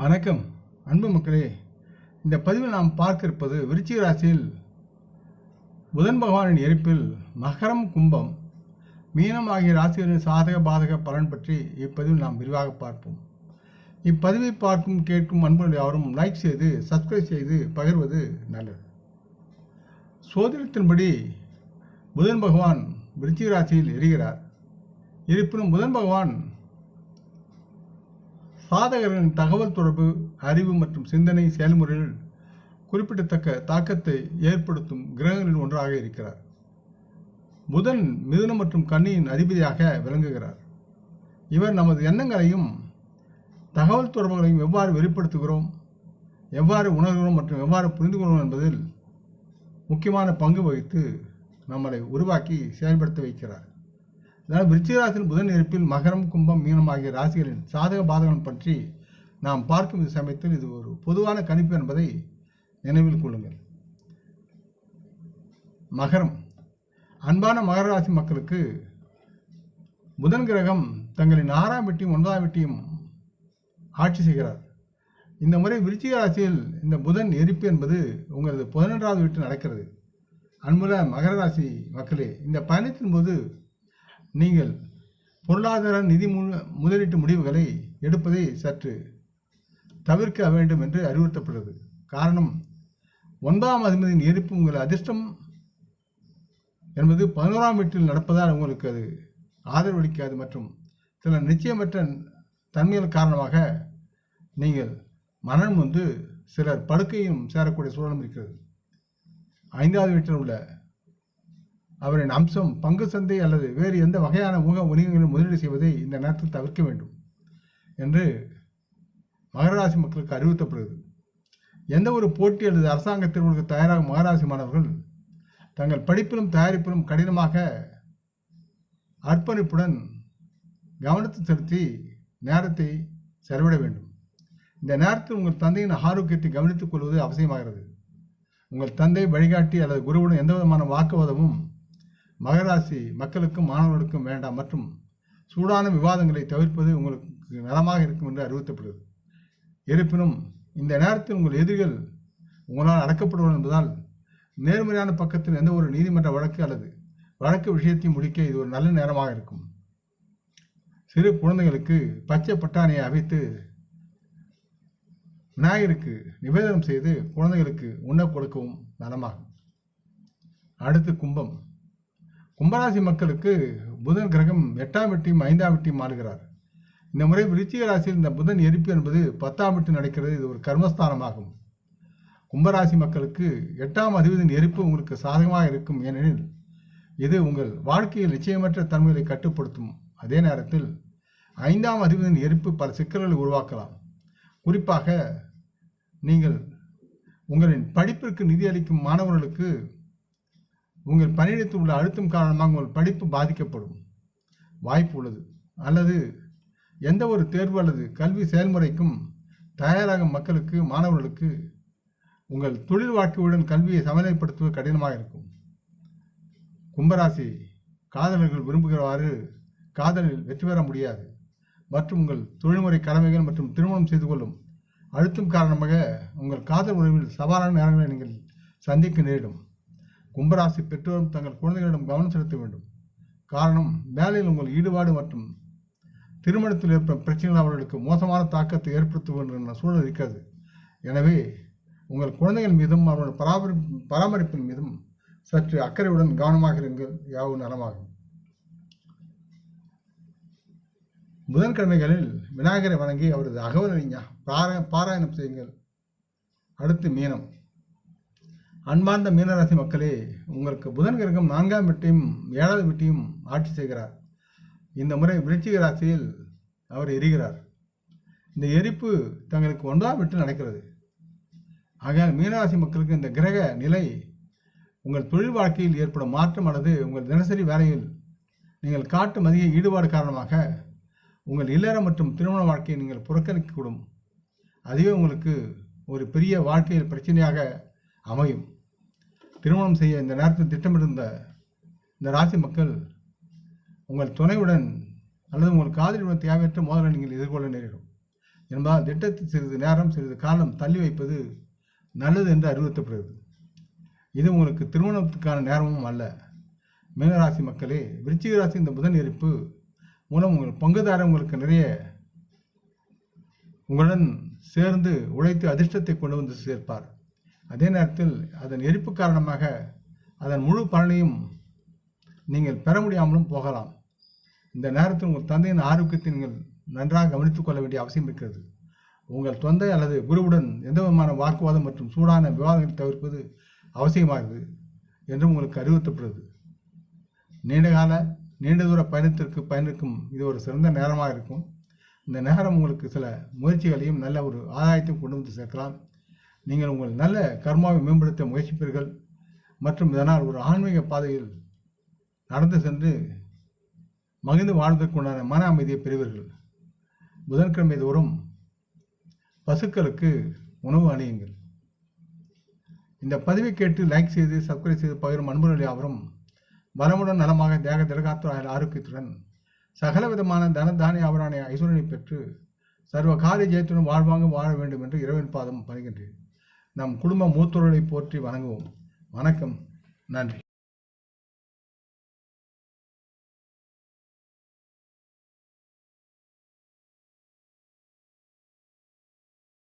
வணக்கம் அன்பு மக்களே. இந்த பதிவில் நாம் பார்க்க இருப்பது விருச்சிக ராசியில் புதன் பகவானின் எரிப்பில் மகரம், கும்பம், மீனம் ஆகிய ராசிகளின் சாதக பாதக பலன் பற்றி இப்பதிவில் நாம் விரிவாக பார்ப்போம். இப்பதிவை பார்க்கும் கேட்கும் அன்பர்கள் யாரும் லைக் செய்து சப்ஸ்கிரைப் செய்து பகிர்வது நல்லது. சோதிடத்தின்படி புதன் பகவான் விருச்சிக ராசியில் எரிகிறார். இருப்பினும் புதன் பகவான் சாதகர்களின் தகவல் தொடர்பு, அறிவு மற்றும் சிந்தனை செயல்முறையில் குறிப்பிடத்தக்க தாக்கத்தை ஏற்படுத்தும் கிரகங்களில் ஒன்றாக இருக்கிறார். புதன் மிதுனம் மற்றும் கன்னியின் அதிபதியாக விளங்குகிறார். இவர் நமது எண்ணங்களையும் தகவல் தொடர்புகளையும் எவ்வாறு வெளிப்படுத்துகிறோம், எவ்வாறு உணர்கிறோம் மற்றும் எவ்வாறு புரிந்து கொள்கிறோம் என்பதில் முக்கியமான பங்கு வகித்து நம்மளை உருவாக்கி செயல்படுத்த வைக்கிறார். இதனால் விருச்சிக ராசியில் புதன் இருப்பில் மகரம், கும்பம், மீனம் ஆகிய ராசிகளின் சாதக பாதகம் பற்றி நாம் பார்க்கும் இந்த சமயத்தில் இது ஒரு பொதுவான கணிப்பு என்பதை நினைவில் கொள்ளுங்கள். மகரம், அன்பான மகர ராசி மக்களுக்கு புதன் கிரகம் தங்களின் 6ஆம் வீட்டையும் 9ஆம் வீட்டையும் ஆட்சி செய்கிறார். இந்த முறை விருச்சிக ராசியில் இந்த புதன் எரிப்பு என்பது உங்களது 11வது வீட்டில் நடக்கிறது. அன்புள்ள மகர ராசி மக்களே, இந்த பயணத்தின் போது நீங்கள் பொருளாதார நிதி முதலீட்டு முடிவுகளை எடுப்பதை சற்று தவிர்க்க வேண்டும் என்று அறிவுறுத்தப்படுகிறது. காரணம், 9ஆம் அதிபதியின் எரிப்பு உங்கள் அதிர்ஷ்டம் என்பது 11ஆம் வீட்டில் நடப்பதால் உங்களுக்கு அது ஆதரவளிக்காது மற்றும் சில நிச்சயமற்ற தன்மைகள் காரணமாக நீங்கள் மனம் வந்து சிலர் படுக்கையும் சேரக்கூடிய சூழலும் இருக்கிறது. 5வது வீட்டில் உள்ள அவரின் அம்சம் பங்கு சந்தை அல்லது வேறு எந்த வகையான வணிகங்களில் முதலீடு செய்வதை இந்த நேரத்தில் தவிர்க்க வேண்டும் என்று மகராசி மக்களுக்கு அறிவுறுத்தப்படுகிறது. எந்த ஒரு போட்டி அல்லது அரசாங்க தேர்வுகளுக்கு தயாராகும் மகராசி மாணவர்கள் தங்கள் படிப்பிலும் தயாரிப்பிலும் கடினமாக அர்ப்பணிப்புடன் கவனத்தை செலுத்தி நேரத்தை செலவிட வேண்டும். இந்த நேரத்தில் உங்கள் தந்தையின் ஆரோக்கியத்தை கவனித்துக் கொள்வது அவசியமாகிறது. உங்கள் தந்தை வழிகாட்டி அல்லது குருவுடன் எந்த விதமான வாக்குவாதமும் மகராசி மக்களுக்கும் மாணவர்களுக்கும் வேண்டாம் மற்றும் சூடான விவாதங்களை தவிர்ப்பது உங்களுக்கு நலமாக இருக்கும் என்று அறிவுறுத்தப்படுகிறது. இருப்பினும் இந்த நேரத்தில் உங்கள் எதிரிகள் உங்களால் அடக்கப்படுவது என்பதால் நேர்மறையான பக்கத்தில் எந்த ஒரு நீதிமன்ற வழக்கு அல்லது வழக்கு விஷயத்தையும் முடிக்க இது ஒரு நல்ல நேரமாக இருக்கும். சிறு குழந்தைகளுக்கு பச்சை பட்டாணியை அவித்து விநாயகருக்கு நிவேதனம் செய்து குழந்தைகளுக்கு உண்ண கொடுக்கவும் நலமாகும். அடுத்து கும்பம். கும்பராசி மக்களுக்கு புதன் கிரகம் 8ஆம் வீட்டையும் 5ஆம் வீட்டையும் ஆளுகிறார். இந்த முறை விருச்சிக ராசியில் இந்த புதன் எரிப்பு என்பது 10ஆம் வீட்டில் நடக்கிறது. இது ஒரு கர்மஸ்தானமாகும். கும்பராசி மக்களுக்கு 8ஆம் அதிபதியின் எரிப்பு உங்களுக்கு சாதகமாக இருக்கும். ஏனெனில் இது உங்கள் வாழ்க்கையில் நிச்சயமற்ற தன்மைகளை கட்டுப்படுத்தும். அதே நேரத்தில் 5ஆம் அதிபதியின் எரிப்பு பல சிக்கல்களை உருவாக்கலாம். குறிப்பாக நீங்கள் உங்களின் படிப்பிற்கு நிதி அளிக்கும் மாணவர்களுக்கு உங்கள் பணியிடத்தில் உள்ள அழுத்தம் காரணமாக உங்கள் படிப்பு பாதிக்கப்படும் வாய்ப்பு உள்ளது. அல்லது எந்த ஒரு தேர்வு அல்லது கல்வி செயல்முறைக்கும் தயாராகும் மக்களுக்கு, மாணவர்களுக்கு உங்கள் தொழில் வாழ்க்கையுடன் கல்வியை சமநிலைப்படுத்துவது கடினமாக இருக்கும். கும்பராசி காதலர்கள் விரும்புகிறவாறு காதலில் வெற்றி பெற முடியாது மற்றும் உங்கள் தொழில்முறை கடமைகள் மற்றும் திருமணம் செய்து கொள்ளும் அழுத்தம் காரணமாக உங்கள் காதல் உறவில் சவாலான நேரங்களை நீங்கள் சந்திக்க நேரிடும். கும்பராசி பெற்றோரும் தங்கள் குழந்தைகளிடம் கவனம் செலுத்த வேண்டும். காரணம், வேலையில் உங்கள் ஈடுபாடு மற்றும் திருமணத்தில் ஏற்படும் பிரச்சனைகள் அவர்களுக்கு மோசமான தாக்கத்தை ஏற்படுத்துகின்ற சூழல் இருக்கிறது. எனவே உங்கள் குழந்தைகள் மீதும் அவர்கள் பராமரிப்பின் மீதும் சற்று அக்கறையுடன் கவனமாக இருங்கள். யாவும் நலமாகும். புதன்கிழமைகளில் விநாயகரை வணங்கி அவரது அகவல் பாராயணம் செய்யுங்கள். அடுத்து மீனம். அன்பார்ந்த மீனராசி மக்களே, உங்களுக்கு புதன் கிரகம் 4ஆம் வீட்டையும் 7வது வீட்டையும் ஆட்சி செய்கிறார். இந்த முறை விருச்சிக ராசியில் அவர் எரிகிறார். இந்த எரிப்பு தங்களுக்கு 9ஆம் வீட்டில் நடக்கிறது. ஆகையால் மீனராசி மக்களுக்கு இந்த கிரக நிலை உங்கள் தொழில் வாழ்க்கையில் ஏற்படும் மாற்றம் அல்லது உங்கள் தினசரி வேலையில் நீங்கள் காட்டும் அதிக ஈடுபாடு காரணமாக உங்கள் இல்லற மற்றும் திருமண வாழ்க்கையை நீங்கள் புறக்கணிக்கக்கூடும். அதுவே உங்களுக்கு ஒரு பெரிய வாழ்க்கையில் பிரச்சனையாக அமையும். திருமணம் செய்ய இந்த நேரத்தில் திட்டமிட்டிருந்த இந்த ராசி மக்கள் உங்கள் துணையுடன் அல்லது உங்கள் காதலியுடன் தேவையற்ற மோதலை நீங்கள் எதிர்கொள்ள நேரிடும். என்பதால் திட்டத்தை சிறிது நேரம் சிறிது காலம் தள்ளி வைப்பது நல்லது என்று அறிவுறுத்தப்படுகிறது. இது உங்களுக்கு திருமணத்துக்கான நேரமும் அல்ல. மீனராசி மக்களே, விருச்சிக ராசி இந்த புதன் எரிப்பு மூலம் உங்கள் பங்குதாரர் உங்களுக்கு நிறைய உங்களுடன் சேர்ந்து உழைத்து அதிர்ஷ்டத்தை கொண்டு வந்து சேர்ப்பார். அதே நேரத்தில் அதன் எரிப்பு காரணமாக அதன் முழு பலனையும் நீங்கள் பெற முடியாமலும் போகலாம். இந்த நேரத்தில் உங்கள் தந்தையின் ஆரோக்கியத்தை நீங்கள் நன்றாக கவனித்துக் கொள்ள வேண்டிய அவசியம் இருக்கிறது. உங்கள் தொந்தை அல்லது குருவுடன் எந்த விதமான வாக்குவாதம் மற்றும் சூடான விவாதங்களை தவிர்ப்பது அவசியமாகிறது என்றும் உங்களுக்கு அறிவுறுத்தப்படுகிறது. நீண்ட தூர பயணிக்கும் இது ஒரு சிறந்த நேரமாக இருக்கும். இந்த நேரம் உங்களுக்கு சில முயற்சிகளையும் நல்ல ஒரு ஆதாயத்தையும் கொண்டு வந்து சேர்க்கலாம். நீங்கள் உங்கள் நல்ல கர்மாவை மேம்படுத்த முயற்சிப்பீர்கள் மற்றும் இதனால் ஒரு ஆன்மீக பாதையில் நடந்து சென்று மகிழ்ந்து வாழ்வதற்குண்டான மன அமைதியை பெறுவீர்கள். புதன்கிழமை தோறும் பசுக்களுக்கு உணவு அணியுங்கள். இந்த பதிவை கேட்டு லைக் செய்து சப்ஸ்கிரைப் செய்து பகிரும் அன்புகள் யாவரும் வளமுடன் நலமாக தேக திடகாத்துற ஆரோக்கியத்துடன் சகல விதமான தானிய ஆபரான ஐஸ்வரனை பெற்று சர்வ காரிய ஜெயத்துடன் வாழ்வாங்க வாழ வேண்டும் என்று இறைவன் பாதம் பணிகின்றேன். நம் குடும்ப மூத்தோர்களை போற்றி வணங்குவோம். வணக்கம். நன்றி.